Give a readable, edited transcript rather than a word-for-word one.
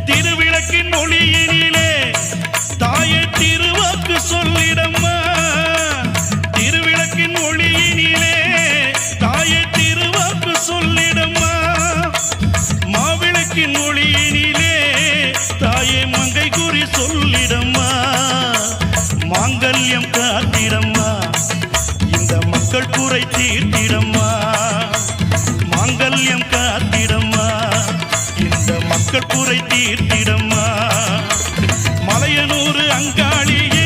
திருவிளக்கின் ஒளியினிலே தாயே திருவாக்கு சொல்லிடம்மா. திருவிளக்கின் ஒளியினிலே தாயே திருவாக்கு சொல்லிடம்மா. மாவிளக்கின் ஒளியினிலே தாயே மங்கை குறி சொல்லிடம்மா. மாங்கல்யம் காத்திடம்மா, இந்த மக்கள் குறை தீர்த்திடம்மா. மாங்கல்யம் காத்திடம்மா, இந்த மக்கள் குறை தீர்த்திடம்மா. மலையனூர் அங்காளியே